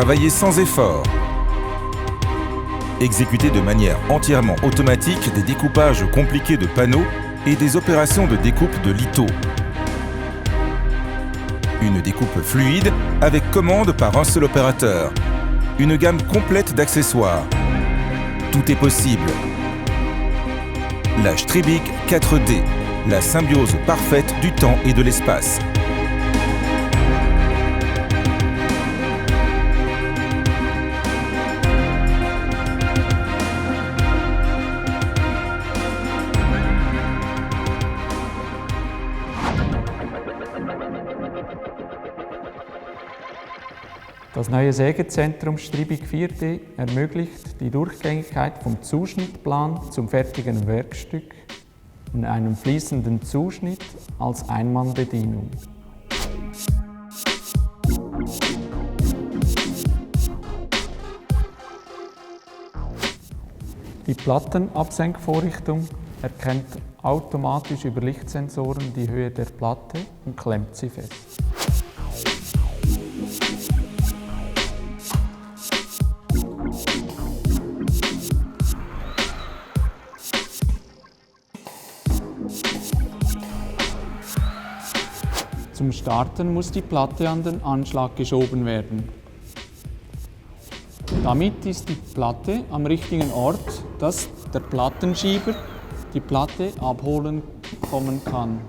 travailler sans effort. Exécuter de manière entièrement automatique des découpages compliqués de panneaux et des opérations de découpe de litho. Une découpe fluide avec commande par un seul opérateur. Une gamme complète d'accessoires. Tout est possible. La Stribig 4D, la symbiose parfaite du temps et de l'espace. Das neue Sägezentrum Stribig 4D ermöglicht die Durchgängigkeit vom Zuschnittplan zum fertigen Werkstück in einem fließenden Zuschnitt als Einmannbedienung. Die Plattenabsenkvorrichtung erkennt automatisch über Lichtsensoren die Höhe der Platte und klemmt sie fest. Zum Starten muss die Platte an den Anschlag geschoben werden. Damit ist die Platte am richtigen Ort, dass der Plattenschieber die Platte abholen kommen kann.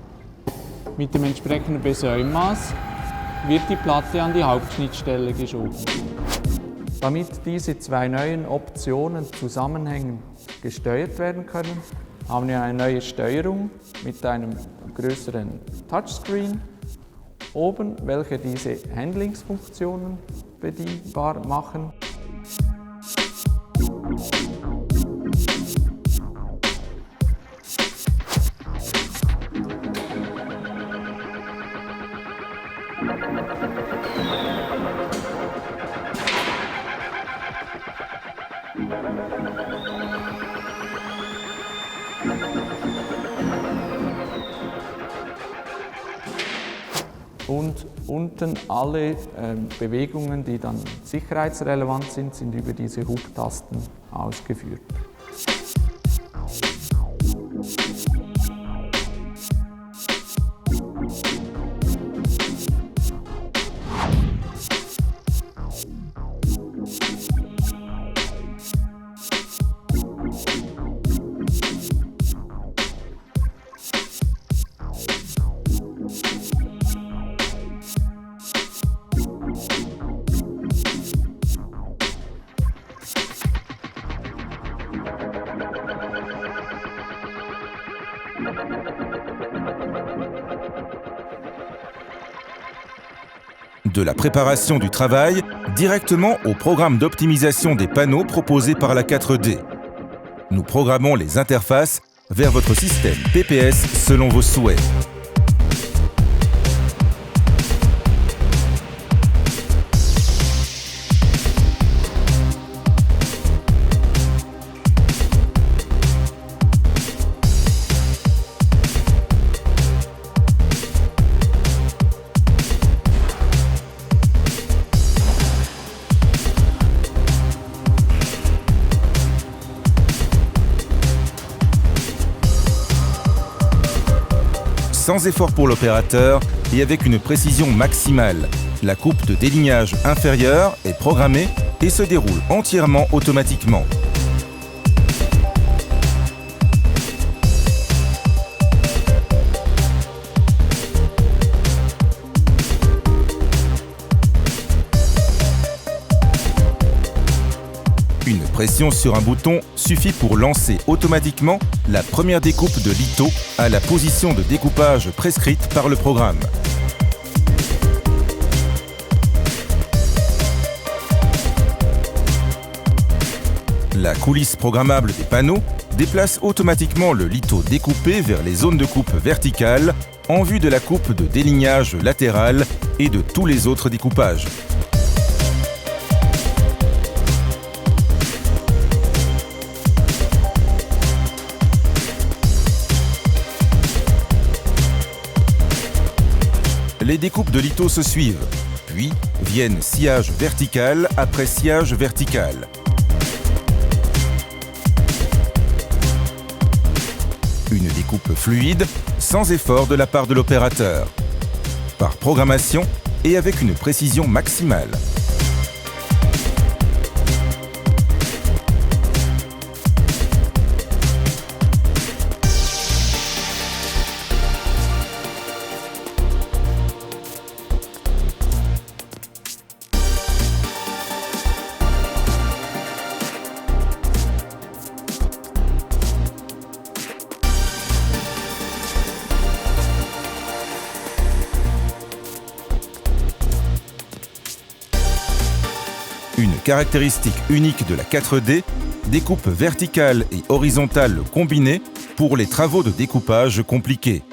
Mit dem entsprechenden Besäummaß wird die Platte an die Hauptschnittstelle geschoben. Damit diese zwei neuen Optionen zusammenhängend gesteuert werden können, haben wir eine neue Steuerung mit einem größeren Touchscreen oben, welche diese Handlingsfunktionen bedienbar machen. Und unten alle Bewegungen, die dann sicherheitsrelevant sind, sind über diese Hubtasten ausgeführt. De la préparation du travail directement au programme d'optimisation des panneaux proposé par la 4D. Nous programmons les interfaces vers votre système PPS selon vos souhaits. Sans effort pour l'opérateur et avec une précision maximale. La coupe de délignage inférieure est programmée et se déroule entièrement automatiquement. Une pression sur un bouton suffit pour lancer automatiquement la première découpe de litho à la position de découpage prescrite par le programme. La coulisse programmable des panneaux déplace automatiquement le litho découpé vers les zones de coupe verticales en vue de la coupe de délignage latérale et de tous les autres découpages. Les découpes de litho se suivent, puis Puis viennent sciage vertical après sciage vertical. Une découpe fluide, sans effort de la part de l'opérateur. Par programmation et avec une précision maximale. Une caractéristique unique de la 4D, découpe verticale et horizontale combinée pour les travaux de découpage compliqués.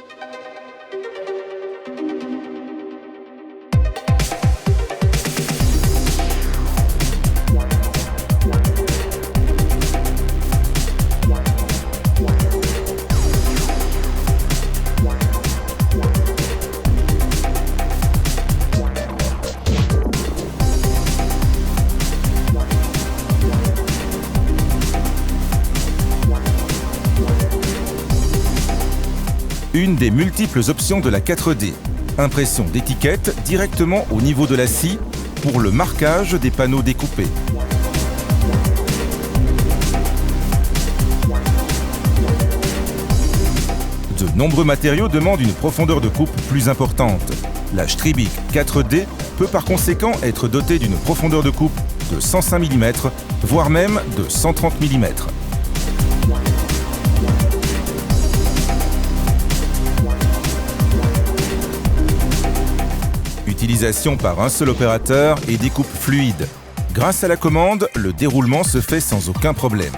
Une des multiples options de la 4D, impression d'étiquettes directement au niveau de la scie pour le marquage des panneaux découpés. De nombreux matériaux demandent une profondeur de coupe plus importante. La Stribig 4D peut par conséquent être dotée d'une profondeur de coupe de 105 mm, voire même de 130 mm. Utilisation par un seul opérateur et découpe fluide. Grâce à la commande, le déroulement se fait sans aucun problème.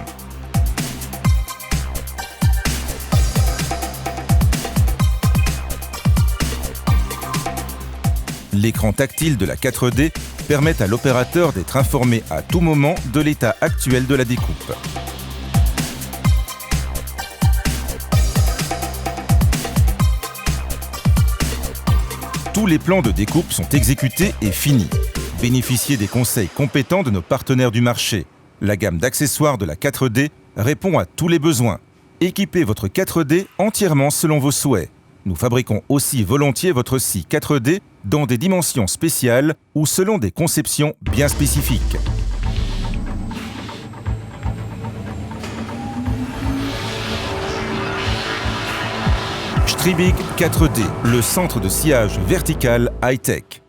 L'écran tactile de la 4D permet à l'opérateur d'être informé à tout moment de l'état actuel de la découpe. Tous les plans de découpe sont exécutés et finis. Bénéficiez des conseils compétents de nos partenaires du marché. La gamme d'accessoires de la 4D répond à tous les besoins. Équipez votre 4D entièrement selon vos souhaits. Nous fabriquons aussi volontiers votre scie 4D dans des dimensions spéciales ou selon des conceptions bien spécifiques. Stribig 4D, le centre de sciage vertical high-tech.